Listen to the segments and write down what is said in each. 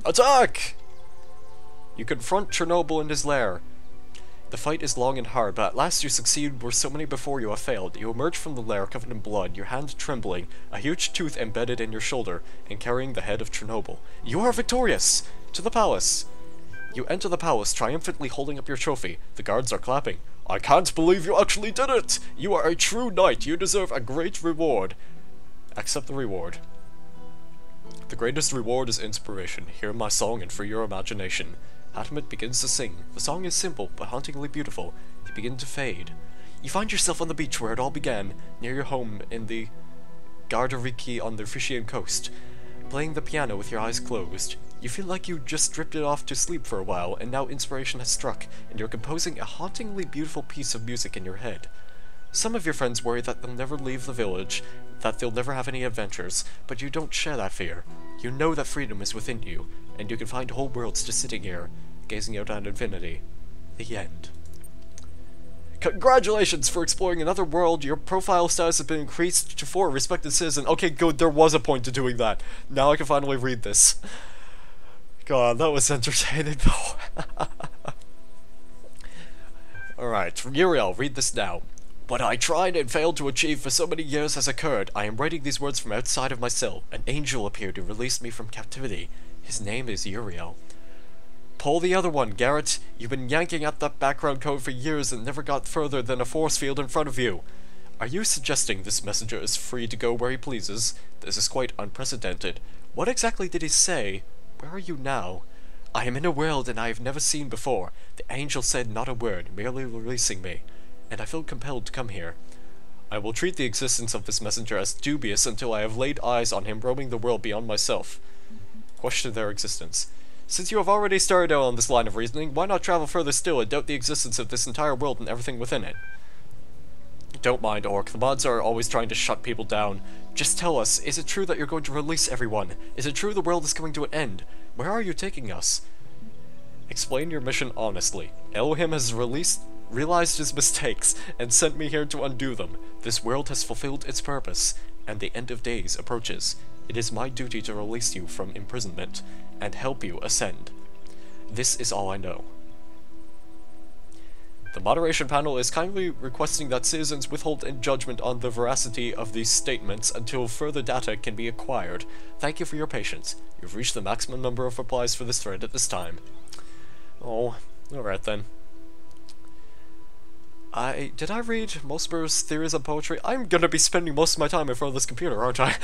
Attack! You confront Chernobyl in his lair. The fight is long and hard, but at last you succeed where so many before you have failed. You emerge from the lair covered in blood, your hand trembling, a huge tooth embedded in your shoulder, and carrying the head of Chernobyl. You are victorious! To the palace! You enter the palace, triumphantly holding up your trophy. The guards are clapping. I can't believe you actually did it! You are a true knight. You deserve a great reward. Accept the reward. The greatest reward is inspiration. Hear my song and free your imagination. Hatmet begins to sing. The song is simple, but hauntingly beautiful. You begin to fade. You find yourself on the beach where it all began, near your home in the Gardariki on the Frisian coast, playing the piano with your eyes closed. You feel like you just drifted off to sleep for a while, and now inspiration has struck, and you're composing a hauntingly beautiful piece of music in your head. Some of your friends worry that they'll never leave the village, that they'll never have any adventures, but you don't share that fear. You know that freedom is within you, and you can find whole worlds just sitting here, gazing out at infinity. The end. Congratulations for exploring another world. Your profile status has been increased to 4, respected citizen. Okay, good, there was a point to doing that. Now I can finally read this. God, that was entertaining though. Alright, Uriel, read this now. What I tried and failed to achieve for so many years has occurred. I am writing these words from outside of my cell. An angel appeared and released me from captivity. His name is Uriel. Pull the other one, Garrett. You've been yanking at that background code for years and never got further than a force field in front of you. Are you suggesting this messenger is free to go where he pleases? This is quite unprecedented. What exactly did he say? Where are you now? I am in a world and I have never seen before. The angel said not a word, merely releasing me, and I feel compelled to come here. I will treat the existence of this messenger as dubious until I have laid eyes on him roaming the world beyond myself. Question their existence. Since you have already started out on this line of reasoning, why not travel further still and doubt the existence of this entire world and everything within it? Don't mind, Orc. The mods are always trying to shut people down. Just tell us, is it true that you're going to release everyone? Is it true the world is coming to an end? Where are you taking us? Explain your mission honestly. Elohim has realized his mistakes and sent me here to undo them. This world has fulfilled its purpose, and the end of days approaches. It is my duty to release you from imprisonment and help you ascend. This is all I know. The moderation panel is kindly requesting that citizens withhold in judgment on the veracity of these statements until further data can be acquired. Thank you for your patience. You've reached the maximum number of replies for this thread at this time. Oh, alright then. Did I read Mosber's theories on poetry? I'm gonna be spending most of my time in front of this computer, aren't I?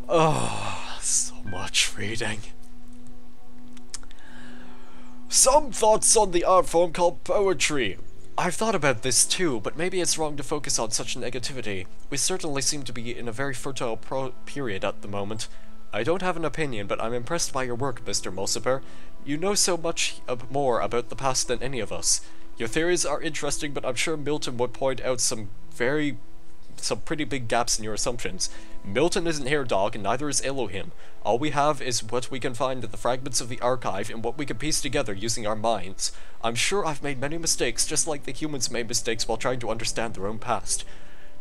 Oh, so much reading. Some thoughts on the art form called poetry. I've thought about this too, but maybe it's wrong to focus on such negativity. We certainly seem to be in a very fertile period at the moment. I don't have an opinion, but I'm impressed by your work, Mr. Mulciper. You know so much more about the past than any of us. Your theories are interesting, but I'm sure Milton would point out some pretty big gaps in your assumptions. Milton isn't here, dog, and neither is Elohim. All we have is what we can find in the fragments of the archive and what we can piece together using our minds. I'm sure I've made many mistakes, just like the humans made mistakes while trying to understand their own past.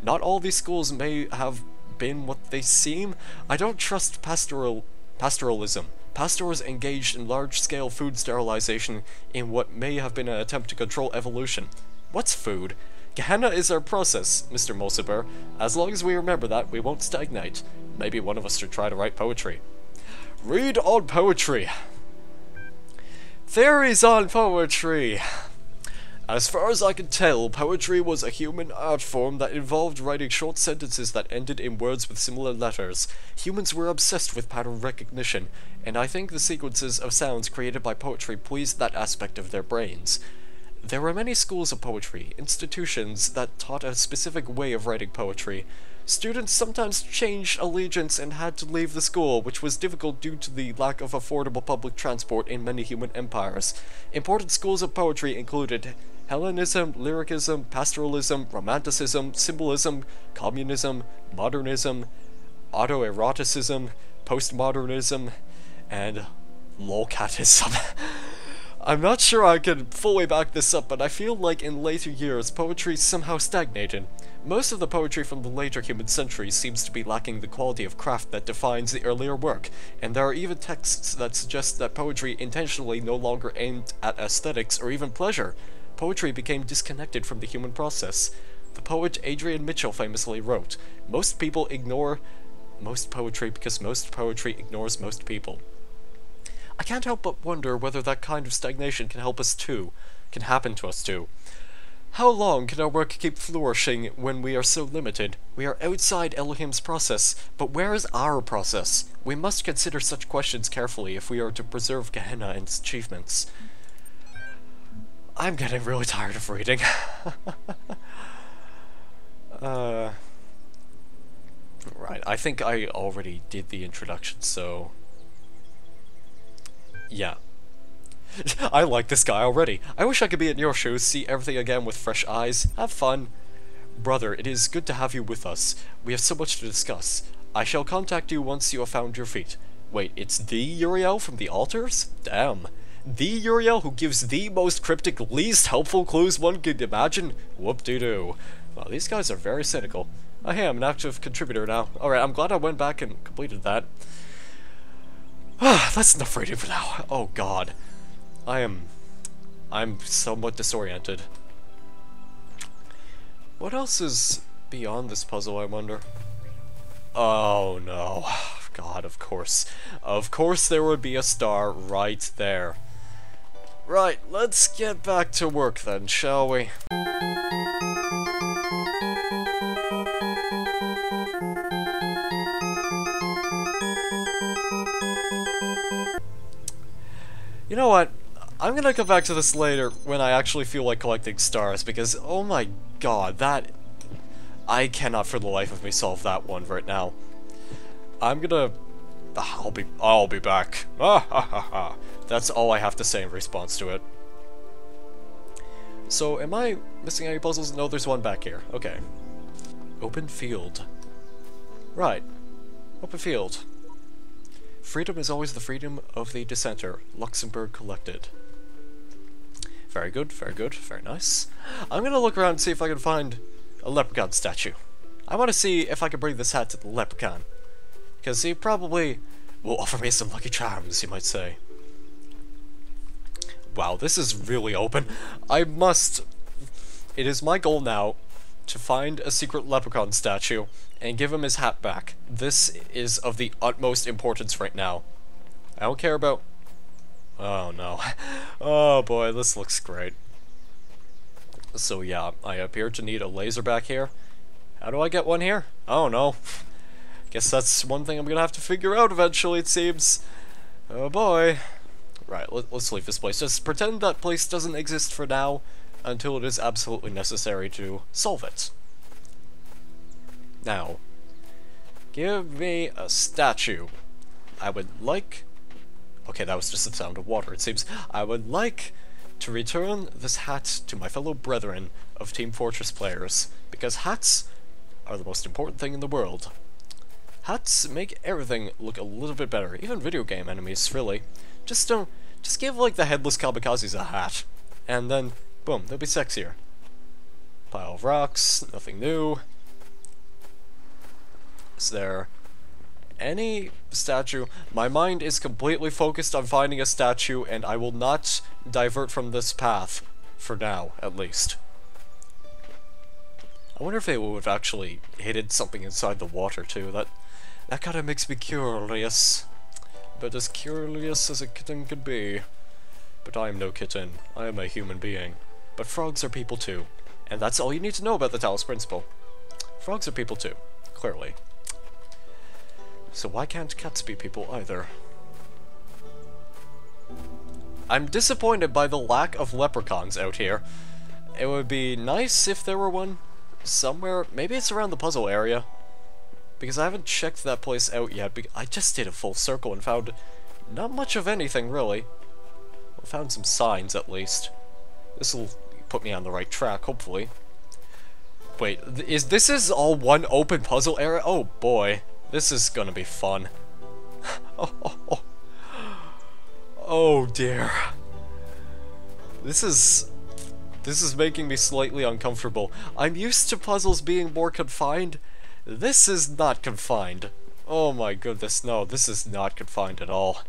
Not all these schools may have been what they seem. I don't trust pastoralism. Pastors engaged in large-scale food sterilization in what may have been an attempt to control evolution. What's food? Gehenna is our process, Mr. Mulciper. As long as we remember that, we won't stagnate. Maybe one of us should try to write poetry. Read on poetry! Theories on poetry! As far as I can tell, poetry was a human art form that involved writing short sentences that ended in words with similar letters. Humans were obsessed with pattern recognition, and I think the sequences of sounds created by poetry pleased that aspect of their brains. There were many schools of poetry, institutions that taught a specific way of writing poetry. Students sometimes changed allegiance and had to leave the school, which was difficult due to the lack of affordable public transport in many human empires. Important schools of poetry included Hellenism, Lyricism, Pastoralism, Romanticism, Symbolism, Communism, Modernism, Autoeroticism, Postmodernism, and Lolcatism. I'm not sure I can fully back this up, but I feel like in later years, poetry somehow stagnated. Most of the poetry from the later human centuries seems to be lacking the quality of craft that defines the earlier work, and there are even texts that suggest that poetry intentionally no longer aimed at aesthetics or even pleasure. Poetry became disconnected from the human process. The poet Adrian Mitchell famously wrote, "Most people ignore most poetry because most poetry ignores most people." I can't help but wonder whether that kind of stagnation can happen to us too. How long can our work keep flourishing when we are so limited? We are outside Elohim's process, but where is our process? We must consider such questions carefully if we are to preserve Gehenna and its achievements. I'm getting really tired of reading. Right, I think I already did the introduction, so... yeah. I like this guy already. I wish I could be in your shoes, see everything again with fresh eyes. Have fun. Brother, it is good to have you with us. We have so much to discuss. I shall contact you once you have found your feet. Wait, it's the Uriel from the altars? Damn. The Uriel who gives the most cryptic, least helpful clues one could imagine? Whoop-de-doo. Wow, these guys are very cynical. I am an active contributor now. Alright, I'm glad I went back and completed that. That's enough reading for now. Oh god. I'm somewhat disoriented. What else is beyond this puzzle, I wonder? Oh no. God, of course. Of course there would be a star right there. Right, let's get back to work then, shall we? You know what? I'm gonna come back to this later when I actually feel like collecting stars, because oh my god, that... I cannot for the life of me solve that one right now. I'm gonna... I'll be back. Ah ha ha ha. That's all I have to say in response to it. So, am I missing any puzzles? No, there's one back here. Okay. Open field. Right. Open field. Freedom is always the freedom of the dissenter. Luxembourg collected. Very good, very nice. I'm gonna look around and see if I can find a leprechaun statue. I want to see if I can bring this hat to the leprechaun. Because he probably will offer me some lucky charms, you might say. Wow, this is really open. It is my goal now to find a secret leprechaun statue and give him his hat back. This is of the utmost importance right now. I don't care about... oh no. Oh boy, this looks great. So yeah, I appear to need a laser back here. How do I get one here? Oh no. Guess that's one thing I'm gonna have to figure out eventually, it seems. Oh boy. Right, let's leave this place. Just pretend that place doesn't exist for now until it is absolutely necessary to solve it. Now, give me a statue. I would like... okay, that was just the sound of water, it seems. I would like to return this hat to my fellow brethren of Team Fortress players, because hats are the most important thing in the world. Hats make everything look a little bit better, even video game enemies, really. Just give, like, the headless kamikazes a hat, and then, boom, they'll be sexier. Pile of rocks, nothing new. Is there any statue? My mind is completely focused on finding a statue, and I will not divert from this path, for now, at least. I wonder if they would have actually hidden something inside the water, too. That kind of makes me curious. But as curious as a kitten could be. But I am no kitten. I am a human being. But frogs are people too. And that's all you need to know about the Talos Principle. Frogs are people too. Clearly. So why can't cats be people either? I'm disappointed by the lack of leprechauns out here. It would be nice if there were one somewhere. Maybe it's around the puzzle area. Because I haven't checked that place out yet. I just did a full circle and found not much of anything, really. I found some signs, at least. This will put me on the right track, hopefully. Wait, this is all one open puzzle area? Oh boy, this is gonna be fun. Oh dear. This is making me slightly uncomfortable. I'm used to puzzles being more confined. This is not confined. Oh my goodness, no, this is not confined at all.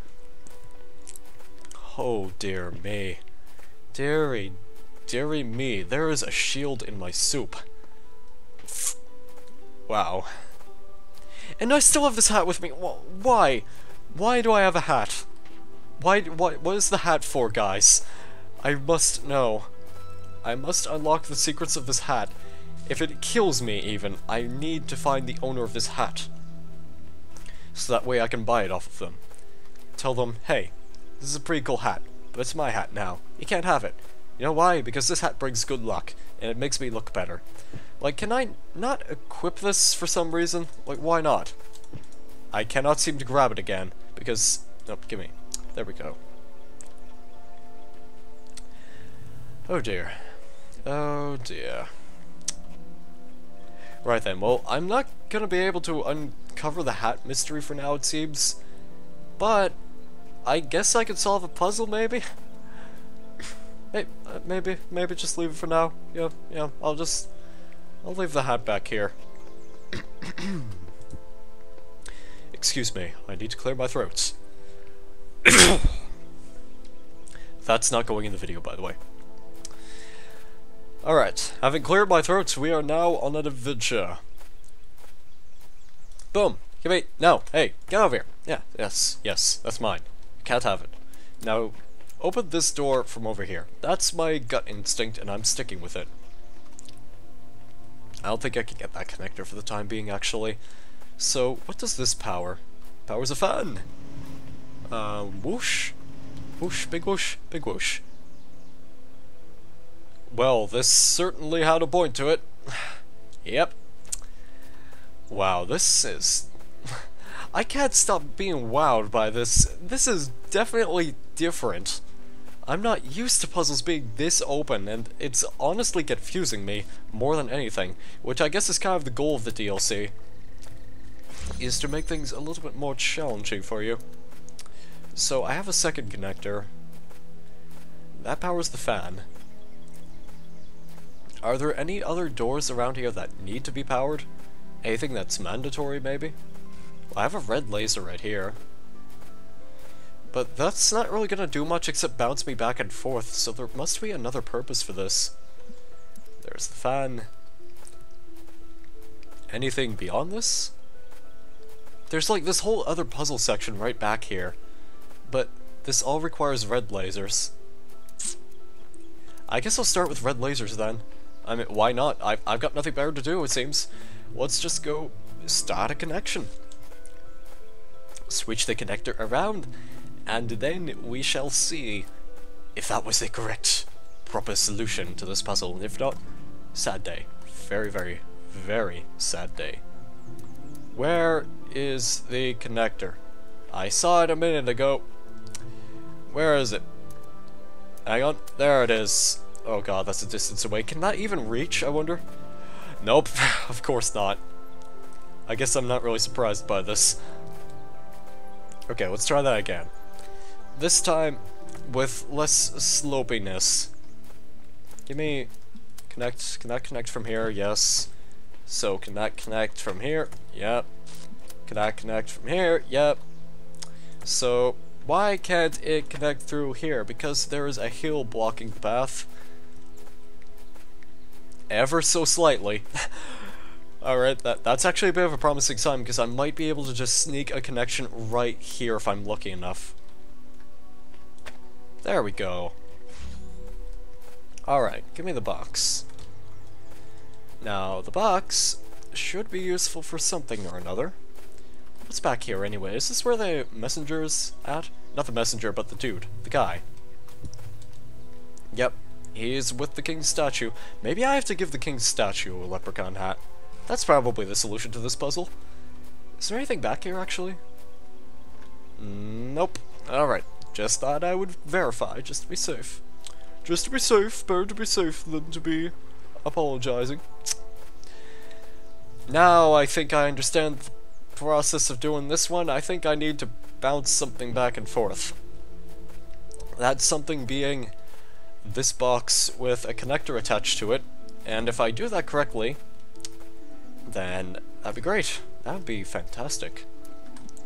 Oh dear me. Dearie me, there is a shield in my soup. Wow. And I still have this hat with me. Why? Why do I have a hat? What is the hat for, guys? I must know. I must unlock the secrets of this hat. If it kills me, even, I need to find the owner of this hat. So that way I can buy it off of them. Tell them, hey, this is a pretty cool hat, but it's my hat now. You can't have it. You know why? Because this hat brings good luck, and it makes me look better. Like, can I not equip this for some reason? Like, why not? I cannot seem to grab it again, because... Nope, gimme. There we go. Oh dear. Oh dear. Right then, well, I'm not gonna be able to uncover the hat mystery for now, it seems. But, I guess I could solve a puzzle, maybe? Hey, maybe just leave it for now. Yeah, I'll leave the hat back here. Excuse me, I need to clear my throat. That's not going in the video, by the way. Alright, having cleared my throat, we are now on an adventure. Boom! Wait, no, hey, get over here. Yeah, yes, that's mine. Can't have it. Now, open this door from over here. That's my gut instinct, and I'm sticking with it. I don't think I can get that connector for the time being, actually. So, what does this power? Powers a fan! Whoosh? Whoosh, big whoosh, big whoosh. Well, this certainly had a point to it. Yep. Wow, this is... I can't stop being wowed by this. This is definitely different. I'm not used to puzzles being this open, and it's honestly confusing me more than anything, which I guess is kind of the goal of the DLC, is to make things a little bit more challenging for you. So I have a second connector. That powers the fan. Are there any other doors around here that need to be powered? Anything that's mandatory, maybe? Well, I have a red laser right here. But that's not really gonna do much except bounce me back and forth, so there must be another purpose for this. There's the fan. Anything beyond this? There's like this whole other puzzle section right back here. But this all requires red lasers. I guess I'll start with red lasers then. I mean, why not? I've got nothing better to do, it seems. Let's just go start a connection. Switch the connector around, and then we shall see if that was the correct, proper solution to this puzzle. And if not, sad day. Very, very, very sad day. Where is the connector? I saw it a minute ago. Where is it? Hang on. There it is. Oh god, that's a distance away. Can that even reach, I wonder? Nope, of course not. I guess I'm not really surprised by this. Okay, let's try that again. This time, with less slopiness. Give me... Connect. Can that connect from here? Yes. So, can that connect from here? Yep. Can that connect from here? Yep. So, why can't it connect through here? Because there is a hill blocking the path. Ever so slightly. Alright, that's actually a bit of a promising sign, because I might be able to just sneak a connection right here if I'm lucky enough. There we go. Alright, give me the box. Now, the box should be useful for something or another. What's back here anyway? Is this where the messenger's at? Not the messenger, but the dude. The guy. Yep. He's with the king's statue. Maybe I have to give the king's statue a leprechaun hat. That's probably the solution to this puzzle. Is there anything back here, actually? Nope. Alright. Just thought I would verify, just to be safe. Just to be safe. Better to be safe than to be apologizing. Now I think I understand the process of doing this one. I think I need to bounce something back and forth. That something being this box with a connector attached to it, and if I do that correctly, then that'd be great. That would be fantastic.